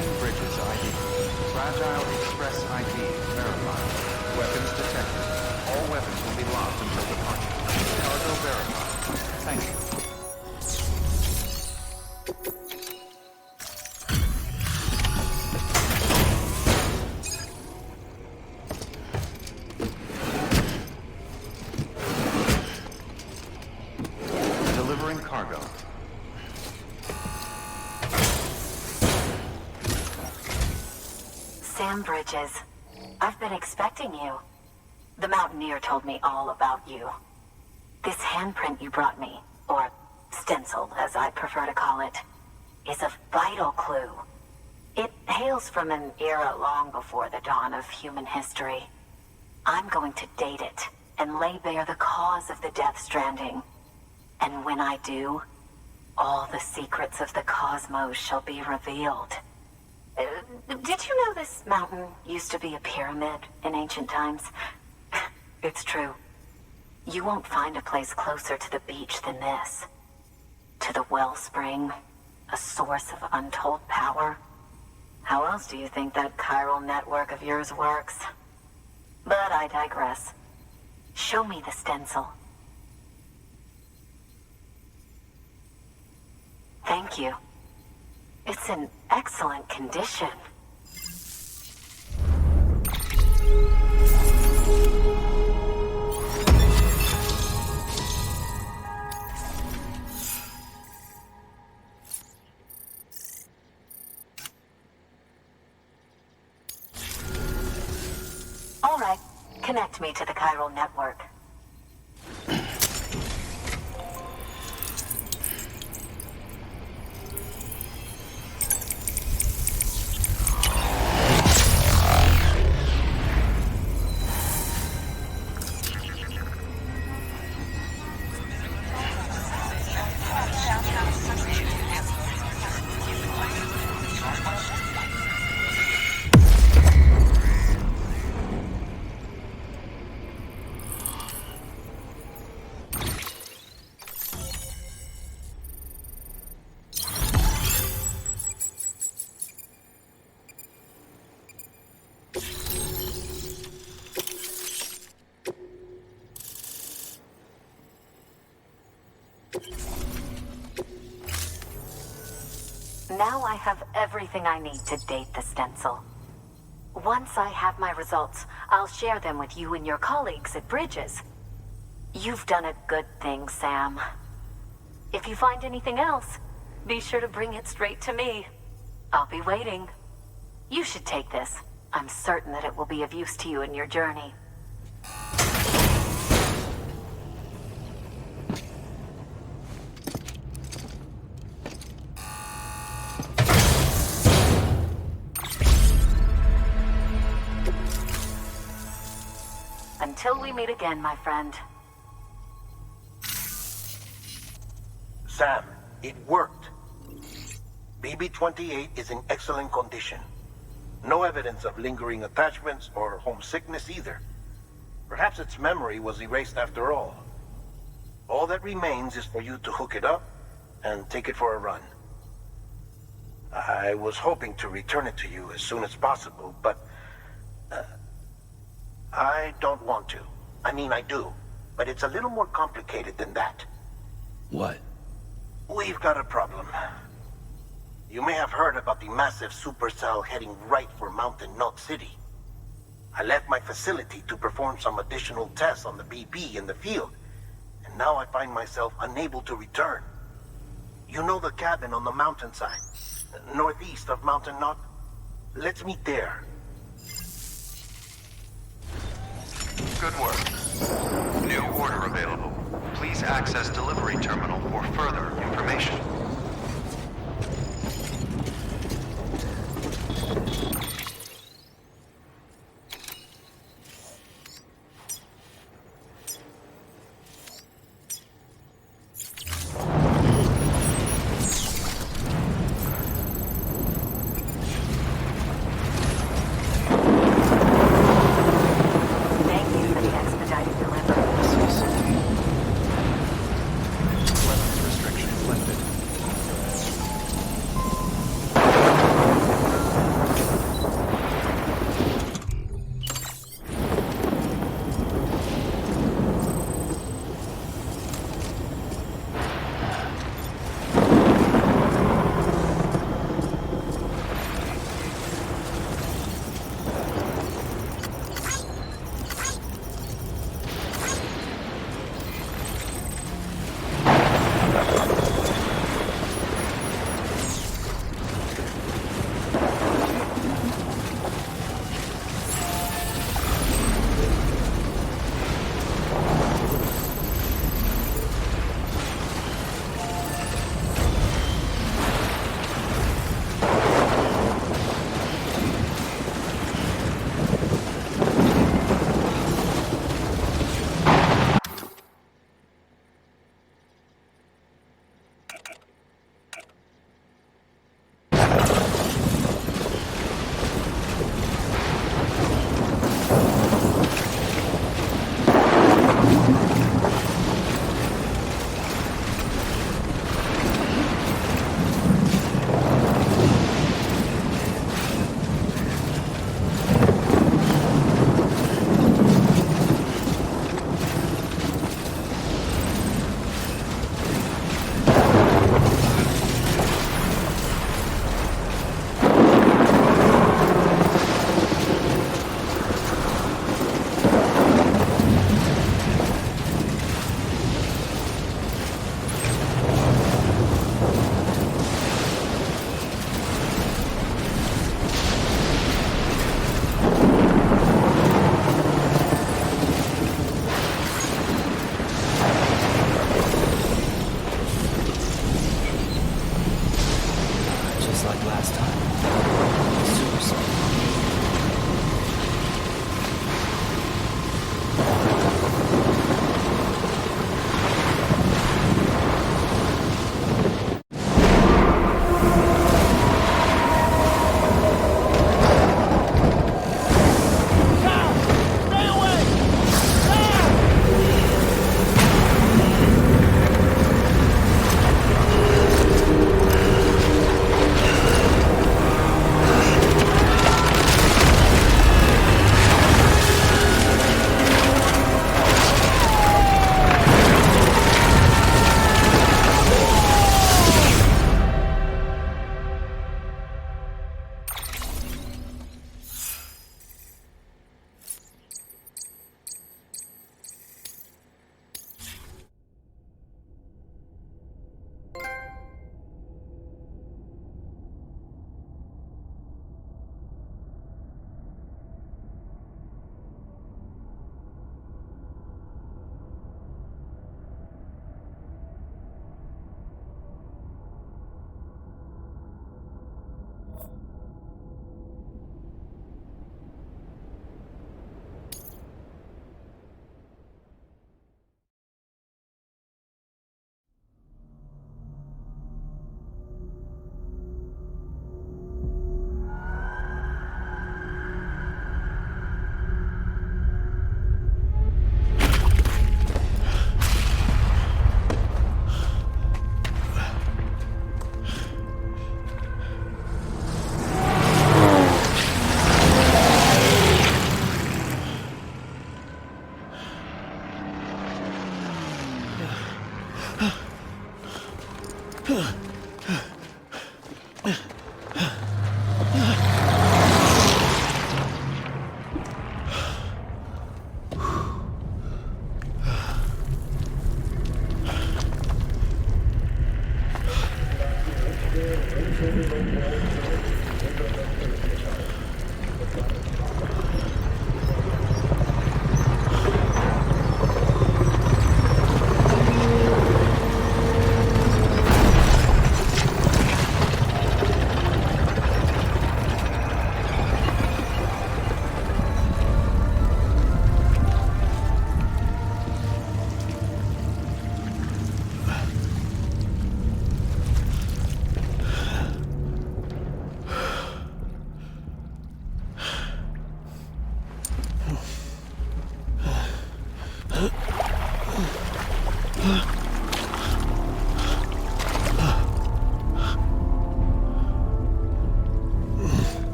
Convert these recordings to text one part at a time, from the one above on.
Confirming Bridges ID. Fragile Express ID verified. Weapons detected. All weapons will be locked until departure. Cargo verified. Thank you. Delivering cargo. Sam Bridges, I've been expecting you. The Mountaineer told me all about you. This handprint you brought me, or stencil as I prefer to call it, is a vital clue. It hails from an era long before the dawn of human history. I'm going to date it and lay bare the cause of the Death Stranding. And when I do, all the secrets of the cosmos shall be revealed. Did you know this mountain used to be a pyramid in ancient times? It's true. You won't find a place closer to the beach than this. To the wellspring, a source of untold power. How else do you think that chiral network of yours works? But I digress. Show me the stencil. Thank you. It's in excellent condition. All right, connect me to the chiral network. Now I have everything I need to date the stencil. Once I have my results, I'll share them with you and your colleagues at Bridges. You've done a good thing, Sam. If you find anything else, be sure to bring it straight to me. I'll be waiting. You should take this. I'm certain that it will be of use to you in your journey. Until we meet again, my friend. Sam, it worked. BB-28 is in excellent condition. No evidence of lingering attachments or homesickness either. Perhaps its memory was erased after all. All that remains is for you to hook it up and take it for a run. I was hoping to return it to you as soon as possible, but I don't want to. I mean, I do, but it's a little more complicated than that. What? We've got a problem. You may have heard about the massive supercell heading right for Mountain Knot City. I left my facility to perform some additional tests on the BB in the field, and now I find myself unable to return. You know the cabin on the mountainside, northeast of Mountain Knot? Let's meet there. Good work. New order available. Please access delivery terminal for further information. Weapons restrictions lifted.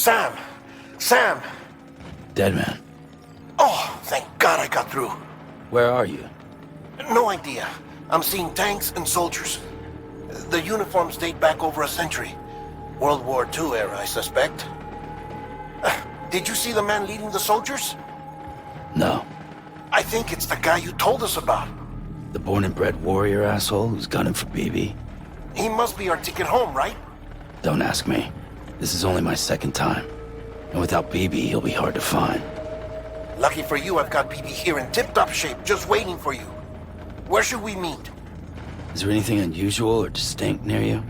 Sam! Sam! Dead man. Oh, thank God I got through. Where are you? No idea. I'm seeing tanks and soldiers. The uniforms date back over a century. World War II era, I suspect. Did you see the man leading the soldiers? No. I think it's the guy you told us about. The born and bred warrior asshole who's gunning for BB? He must be our ticket home, right? Don't ask me. This is only my second time. And without BB, he'll be hard to find. Lucky for you, I've got BB here in tip-top shape, just waiting for you. Where should we meet? Is there anything unusual or distinct near you?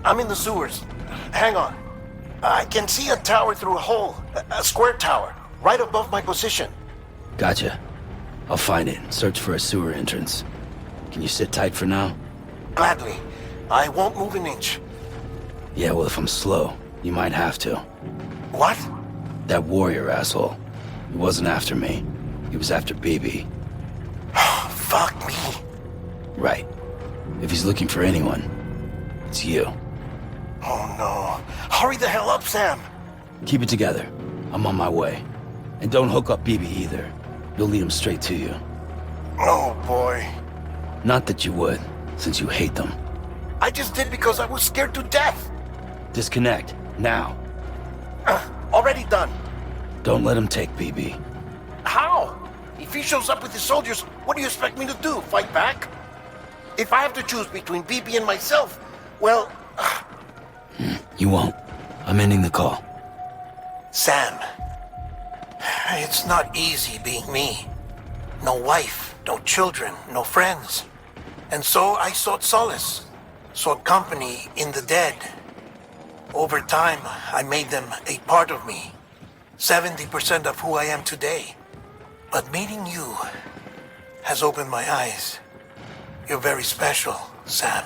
I'm in the sewers. Hang on. I can see a tower through a hole. A square tower, right above my position. Gotcha. I'll find it and search for a sewer entrance. Can you sit tight for now? Gladly. I won't move an inch. Yeah, well, if I'm slow, you might have to. What? That warrior asshole. He wasn't after me. He was after BB. Fuck me. Right. If he's looking for anyone, it's you. Oh no. Hurry the hell up, Sam. Keep it together. I'm on my way. And don't hook up BB either. You'll lead him straight to you. Oh boy. Not that you would, since you hate them. I just did because I was scared to death. Disconnect, now. Already done. Don't let him take BB. How? If he shows up with his soldiers, what do you expect me to do? Fight back? If I have to choose between BB and myself, well... You won't. I'm ending the call. Sam, it's not easy being me. No wife, no children, no friends. And so I sought solace, sought company in the dead. Over time, I made them a part of me. 70% of who I am today. But meeting you has opened my eyes. You're very special, Sam.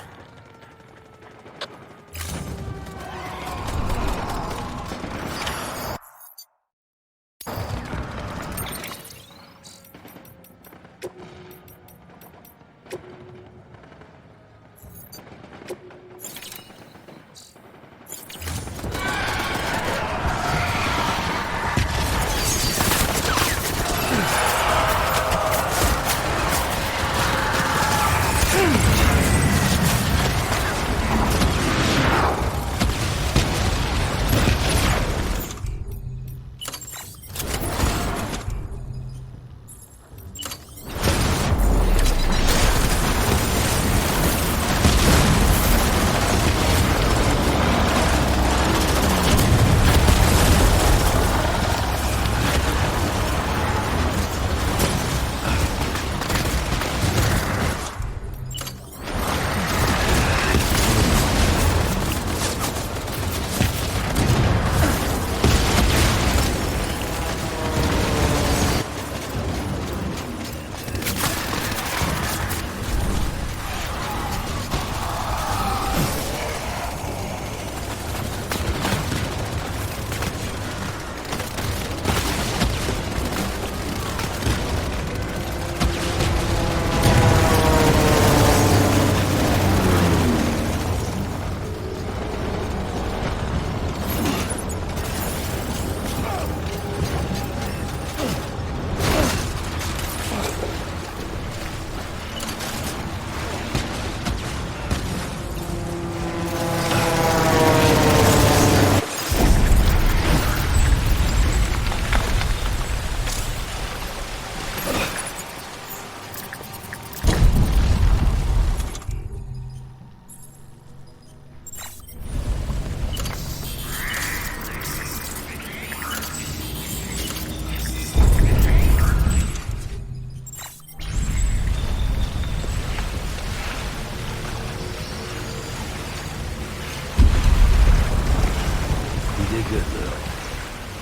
You did good, Lil.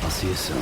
I'll see you soon.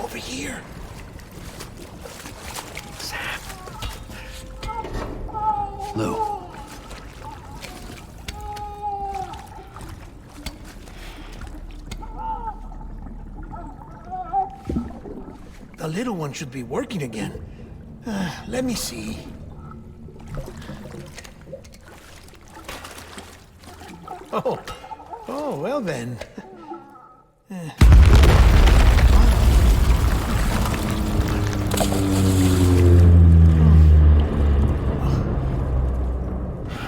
Over here. Sam. Lou. The little one should be working again. Let me see. Oh, well then.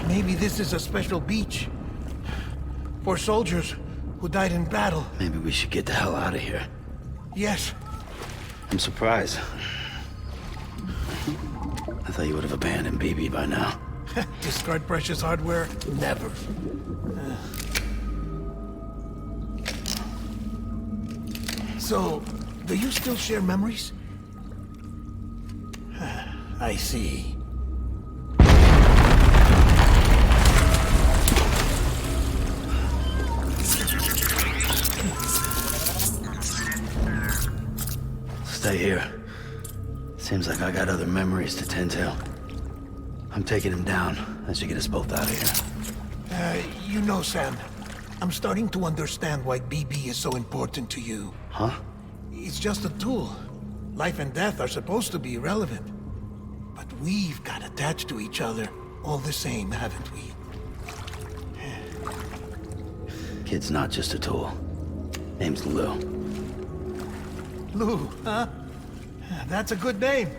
Maybe this is a special beach for soldiers who died in battle. Maybe we should get the hell out of here. Yes. I'm surprised. I thought you would have abandoned BB by now. Discard precious hardware? Never. So, do you still share memories? I see. Stay here. Seems like I got other memories to tend to. I'm taking him down. That should get us both out of here. You know, Sam, I'm starting to understand why BB is so important to you. Huh? It's just a tool. Life and death are supposed to be irrelevant. But we've got attached to each other all the same, haven't we? Kid's not just a tool. Name's Lou. Lou, huh? That's a good name.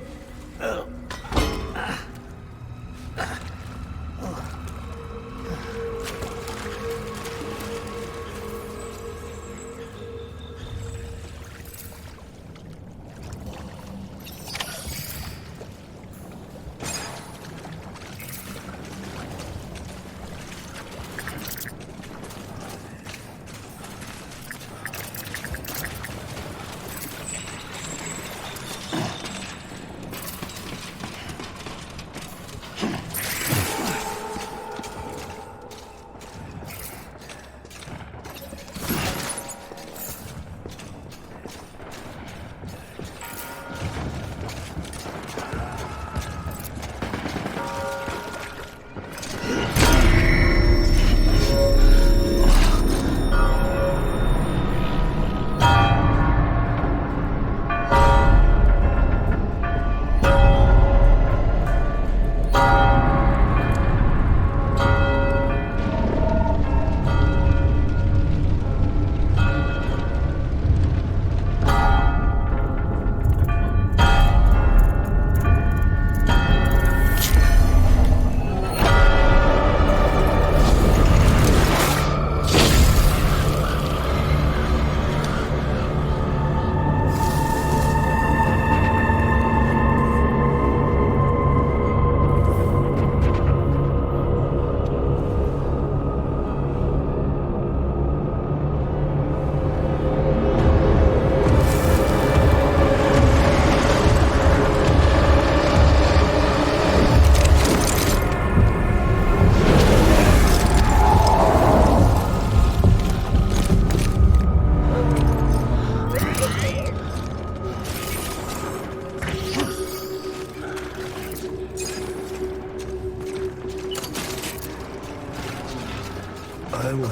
I was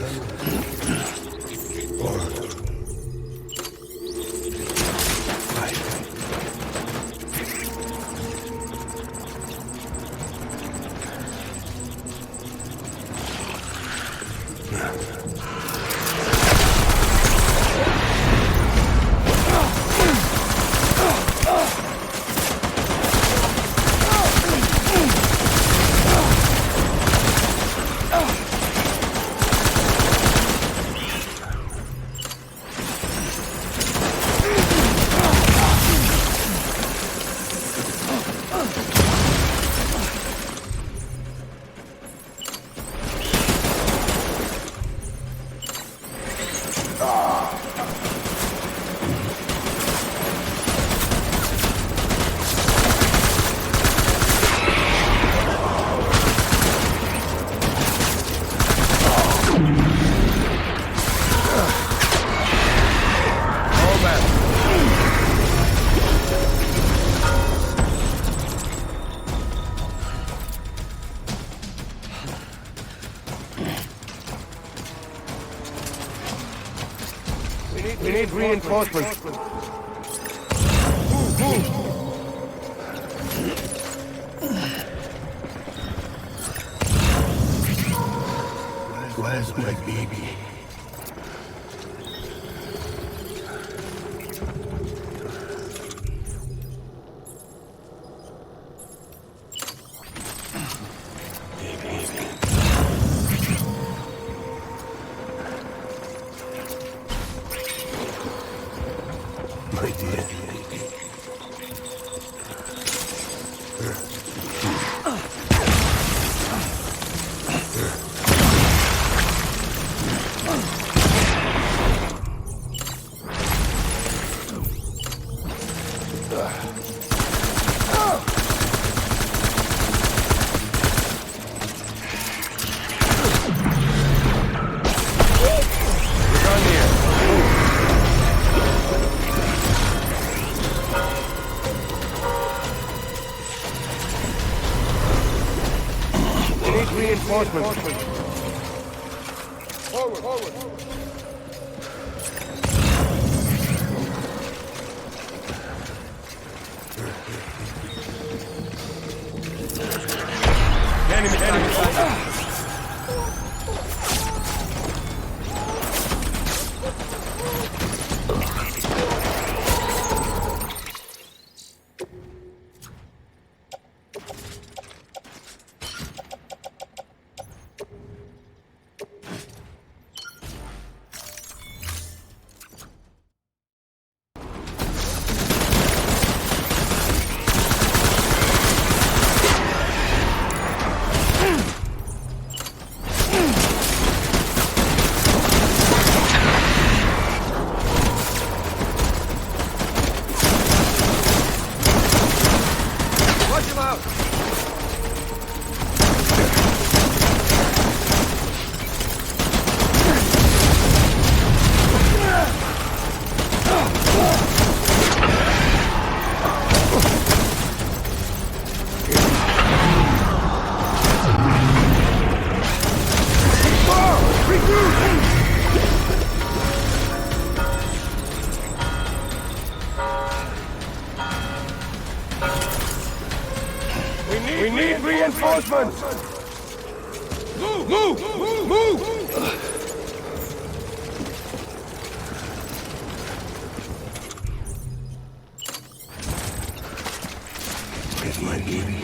born. Right. We need reinforcements. Where's my baby? My dear. reinforcements. We need reinforcements! Move! Move! Move! Move! Where's my baby?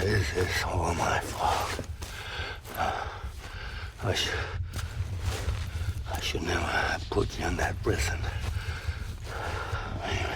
This is all my fault. I should never have put you in that prison. Anyway.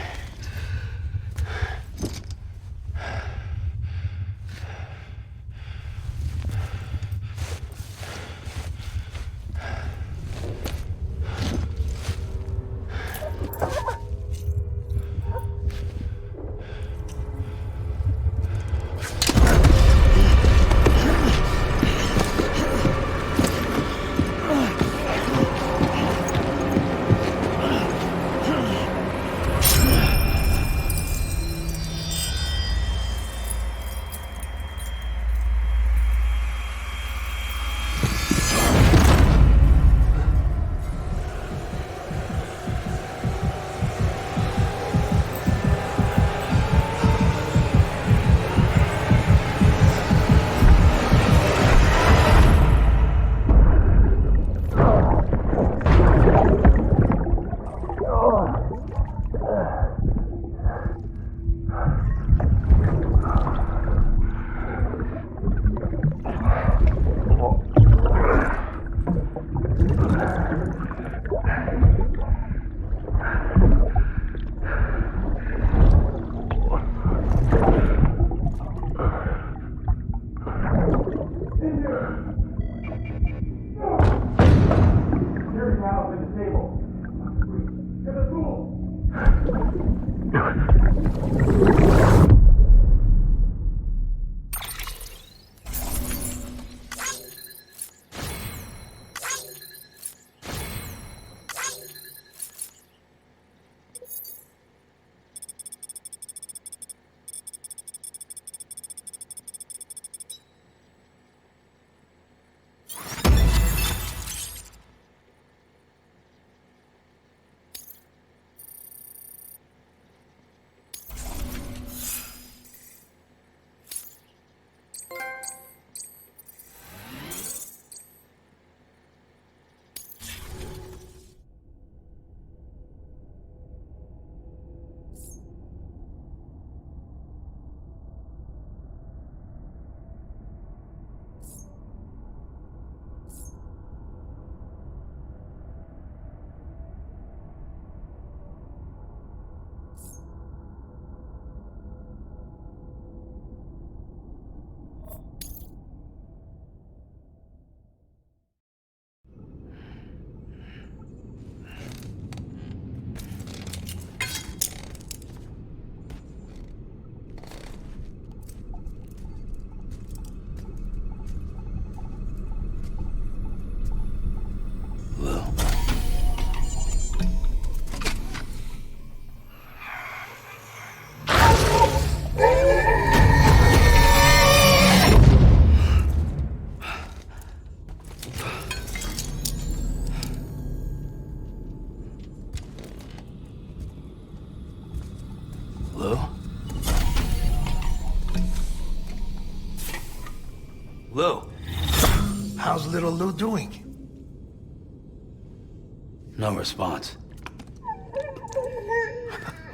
Lou? Lou? How's little Lou doing? No response.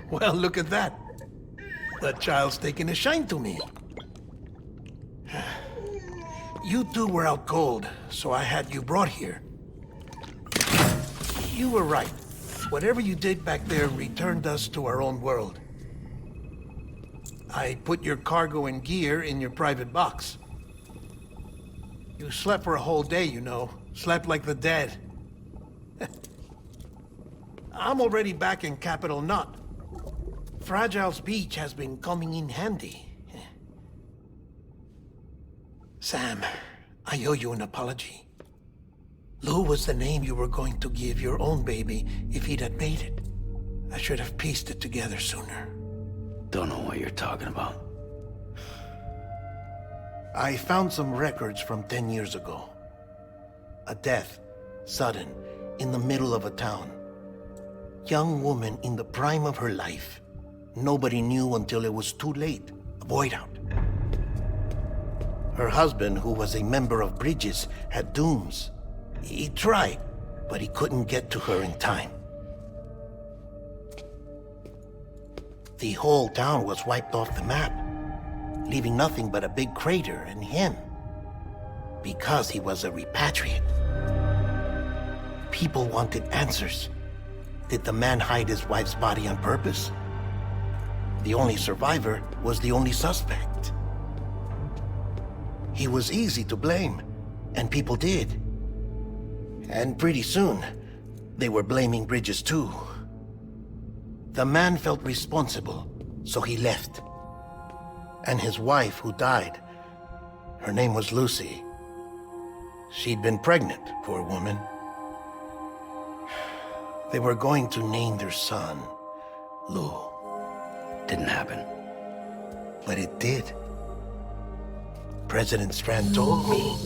Well, look at that. The child's taking a shine to me. You two were out cold, so I had you brought here. You were right. Whatever you did back there returned us to our own world. I put your cargo and gear in your private box. You slept for a whole day, you know. Slept like the dead. I'm already back in Capital Knot. Fragile's beach has been coming in handy. Sam, I owe you an apology. Lou was the name you were going to give your own baby if he'd had made it. I should have pieced it together sooner. Don't know what you're talking about. I found some records from 10 years ago. A death, sudden, in the middle of a town. Young woman in the prime of her life. Nobody knew until it was too late. A void out. Her husband, who was a member of Bridges, had dooms. He tried, but he couldn't get to her in time. The whole town was wiped off the map, leaving nothing but a big crater and him. Because he was a repatriate. People wanted answers. Did the man hide his wife's body on purpose? The only survivor was the only suspect. He was easy to blame, and people did. And pretty soon, they were blaming Bridges too. The man felt responsible, so he left. And his wife, who died, her name was Lucy. She'd been pregnant, poor woman. They were going to name their son Lou. Didn't happen. But it did. President Strand told me.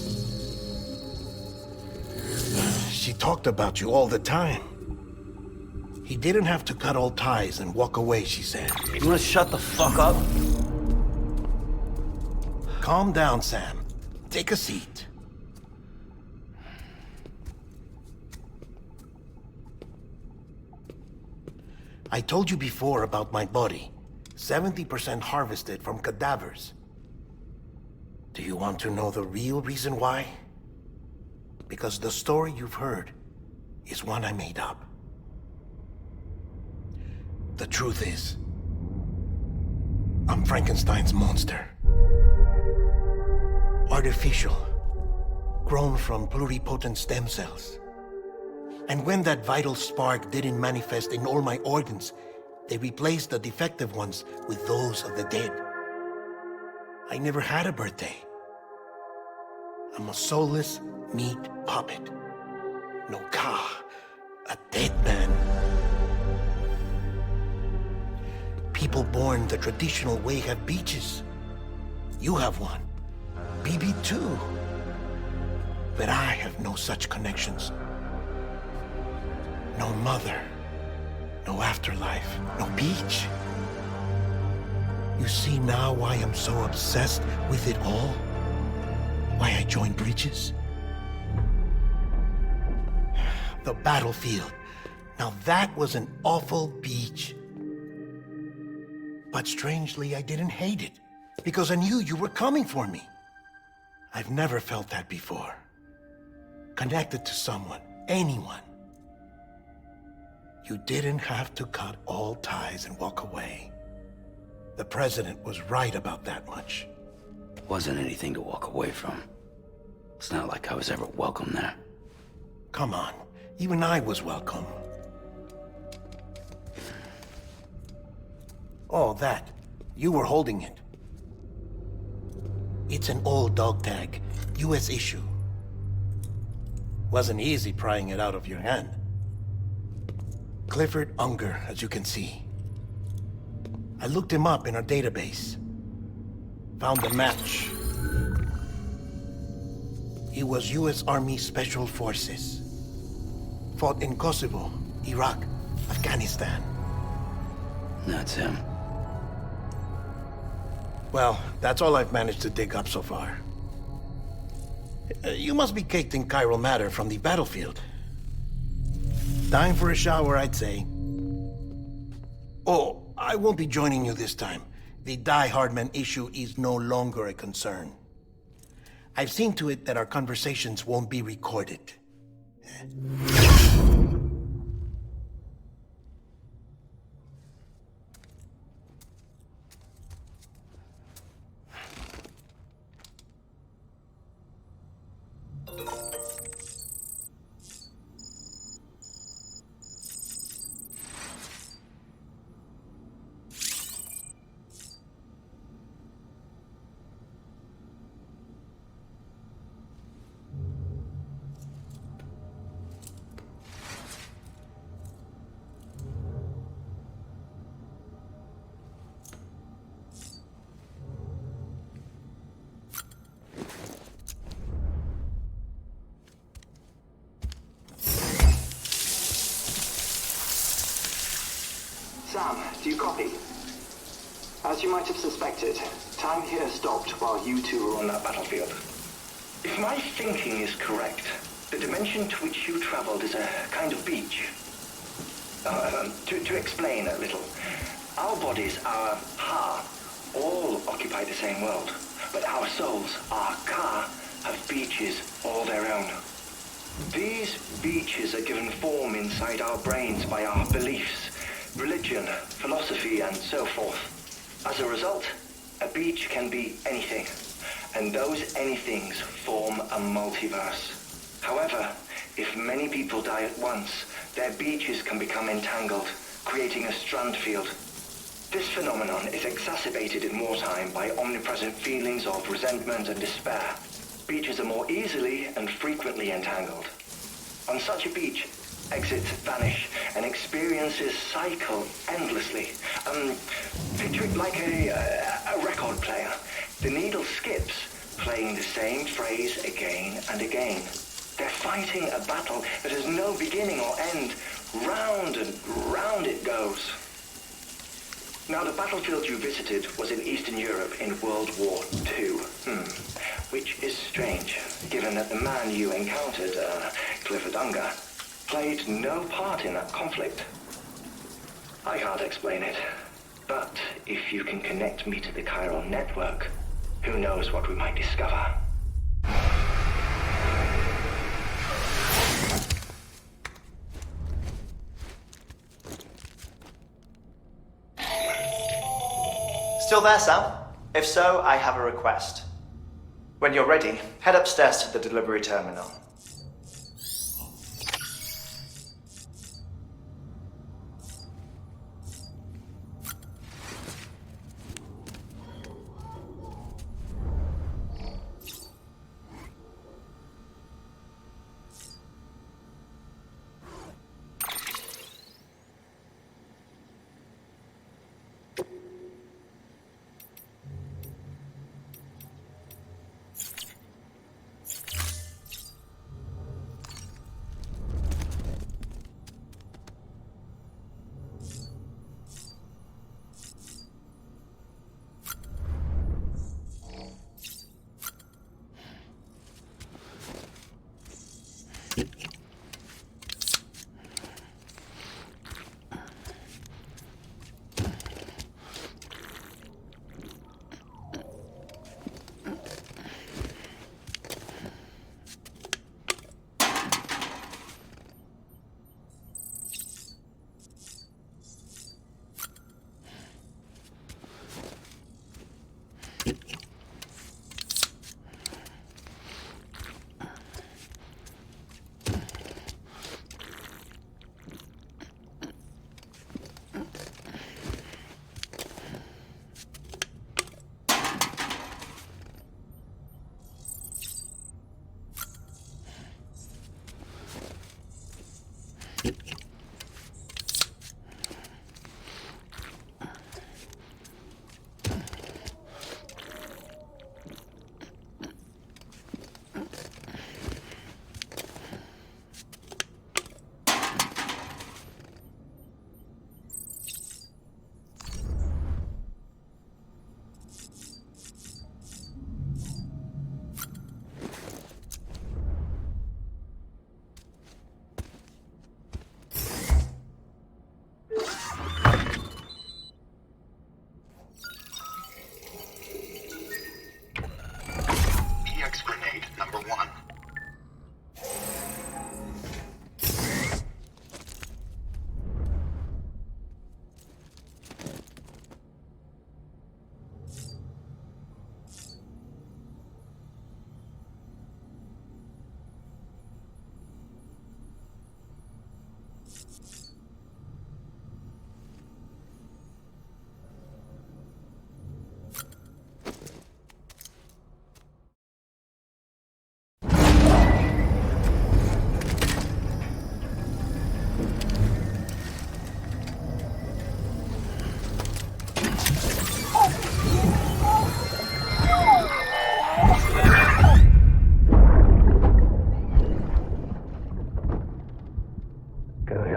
She talked about you all the time. He didn't have to cut all ties and walk away, she said. You wanna shut the fuck up? Calm down, Sam. Take a seat. I told you before about my body. 70% harvested from cadavers. Do you want to know the real reason why? Because the story you've heard is one I made up. The truth is, I'm Frankenstein's monster. Artificial, grown from pluripotent stem cells. And when that vital spark didn't manifest in all my organs, they replaced the defective ones with those of the dead. I never had a birthday. I'm a soulless meat puppet. No ka, a dead man. People born the traditional way have beaches. You have one. BB too. But I have no such connections. No mother. No afterlife. No beach. You see now why I'm so obsessed with it all? Why I joined Bridges? The battlefield. Now that was an awful beach. But strangely, I didn't hate it, because I knew you were coming for me. I've never felt that before. Connected to someone, anyone. You didn't have to cut all ties and walk away. The president was right about that much. Wasn't anything to walk away from. It's not like I was ever welcome there. Come on, even I was welcome. Oh, that. You were holding it. It's an old dog tag, US issue. Wasn't easy prying it out of your hand. Clifford Unger, as you can see. I looked him up in our database. Found a match. He was US Army Special Forces. Fought in Kosovo, Iraq, Afghanistan. That's him. Well, that's all I've managed to dig up so far. You must be caked in chiral matter from the battlefield. Time for a shower, I'd say. Oh, I won't be joining you this time. The Die Hardman issue is no longer a concern. I've seen to it that our conversations won't be recorded. Sam, do you copy? As you might have suspected, time here stopped while you two were on that battlefield. If my thinking is correct, the dimension to which you traveled is a kind of beach. To explain a little, our bodies, our Ha, all occupy the same world, but our souls, our Ka, have beaches all their own. These beaches are given form inside our brains by our beliefs, religion, philosophy, and so forth. As a result, a beach can be anything, and those anythings form a multiverse. However, if many people die at once, their beaches can become entangled, creating a strand field. This phenomenon is exacerbated in wartime by omnipresent feelings of resentment and despair. Beaches are more easily and frequently entangled. On such a beach, exits vanish and experiences cycle endlessly. Picture it like a record player. The needle skips, playing the same phrase again and again. They're fighting a battle that has no beginning or end. Round and round it goes. Now, the battlefield you visited was in Eastern Europe in World War II. Which is strange, given that the man you encountered, Clifford Unger, played no part in that conflict. I can't explain it, but if you can connect me to the chiral network, who knows what we might discover. Still there, Sam? If so, I have a request. When you're ready, head upstairs to the delivery terminal.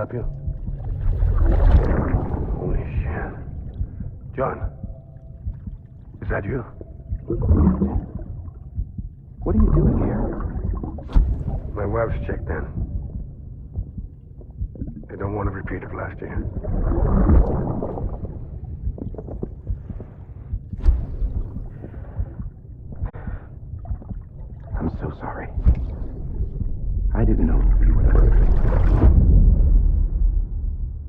help you? Holy shit. John. Is that you? What are you doing here? My wife's checked in. They don't want a repeat of last year. I'm so sorry. I didn't know you were the person.